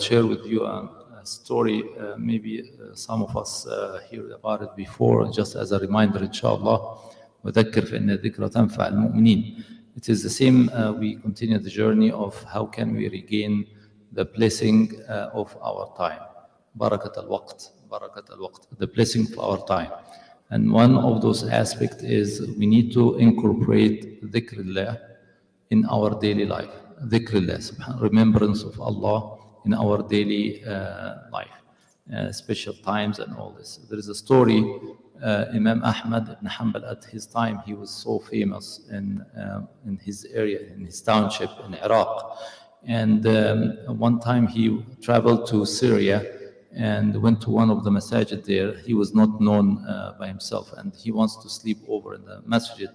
Share with you a story. Maybe some of us heard about it before, just as a reminder, inshallah. وذكر فإن الذكرى تنفع المؤمنين. It is the same, we continue the journey of how can we regain the blessing of our time. Barakat al-waqt, the blessing of our time. And one of those aspects is we need to incorporate dhikrullah in our daily life. Dhikrullah, remembrance of Allah in our daily life, special times and all this. There is a story, Imam Ahmad ibn Hanbal at his time, he was so famous in his area, in his township in Iraq. And one time he traveled to Syria and went to one of the masajid there. He was not known by himself, and he wants to sleep over in the masjid.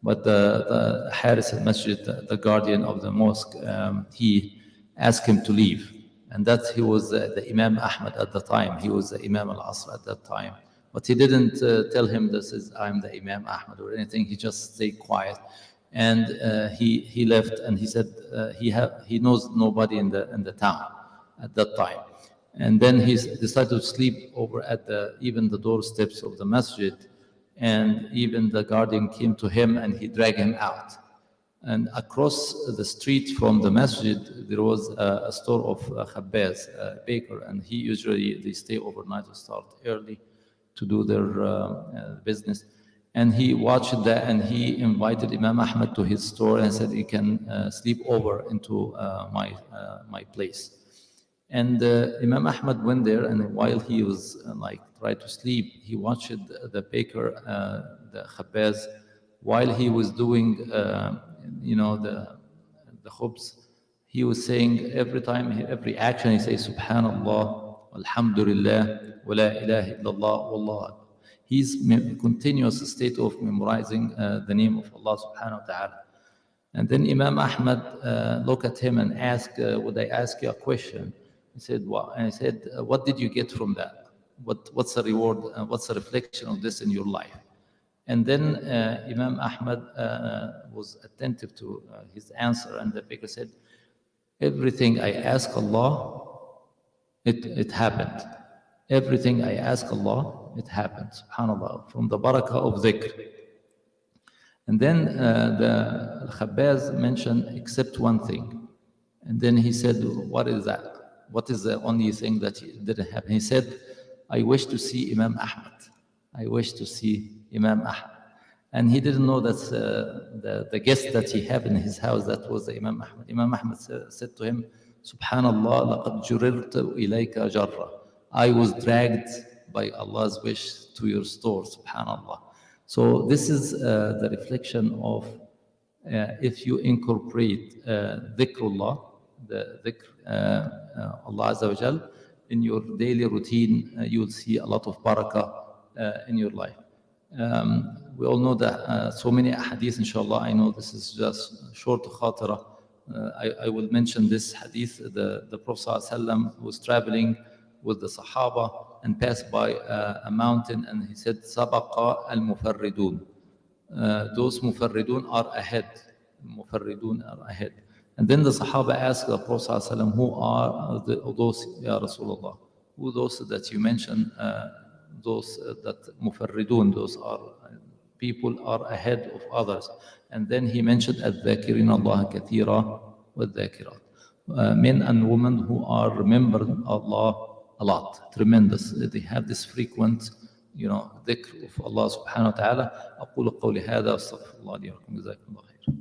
But the Haris al-Masjid, the guardian of the mosque, he asked him to leave. And that he was the Imam Ahmad at the time. He was the Imam al-Asr at that time. But he didn't tell him, I'm the Imam Ahmad or anything. He just stayed quiet. And he left, and he said he knows nobody in the town at that time. And then he decided to sleep over at even the doorsteps of the masjid. And even the guardian came to him and he dragged him out. And across the street from the masjid, there was a store of khabbaz, a baker, and they stay overnight or start early to do their business. And he watched that, and he invited Imam Ahmad to his store and said, "You can sleep over into my place." And Imam Ahmad went there, and while he was trying to sleep, he watched the baker, the khabbaz, while he was doing the khubz, he was saying every action, he says, Subhanallah, Alhamdulillah, wa la ilaha illallah, wallahu akbar. He's continuous state of memorizing the name of Allah subhanahu wa ta'ala. And then Imam Ahmad looked at him and asked, would I ask you a question? He said, what? And he said, what did you get from that? What's the reward? What's the reflection of this in your life? And then Imam Ahmad was attentive to his answer, and the baker said, everything I ask Allah, it happened. Everything I ask Allah, it happened. SubhanAllah, from the barakah of dhikr. And then the Khabbaz mentioned, except one thing. And then he said, what is that? What is the only thing that didn't happen? He said, I wish to see Imam Ahmad. I wish to see Imam Ahmad. And he didn't know that the guest that he had in his house, that was the Imam Ahmad. Imam Ahmad said to him, Subhanallah, laqad jurirtu ilayka jarra. I was dragged by Allah's wish to your store, Subhanallah. So this is the reflection of if you incorporate dhikrullah, the dhikr, Allah Azza wa Jal, in your daily routine, you will see a lot of barakah in your life. We all know that so many hadith, inshallah. I know this is just short Khatera. I will mention this hadith. The Prophet ﷺ was traveling with the Sahaba and passed by a mountain, and he said, Sabaqa al-mufarridun. Those mufarridun are ahead. Mufarridun are ahead. And then the Sahaba asked the Prophet ﷺ, who are those, Ya Rasulullah? Who those that you mentioned? Those that mufarridun, those are people are ahead of others. And then he mentioned الذاكرين الله كثيرا والذاكرات, men and women who are remembering Allah a lot, tremendous. They have this frequent, dhikr of Allah subhanahu wa ta'ala. أقول قولي هذا واستغفر الله لي ولكم جزاكم الله خير.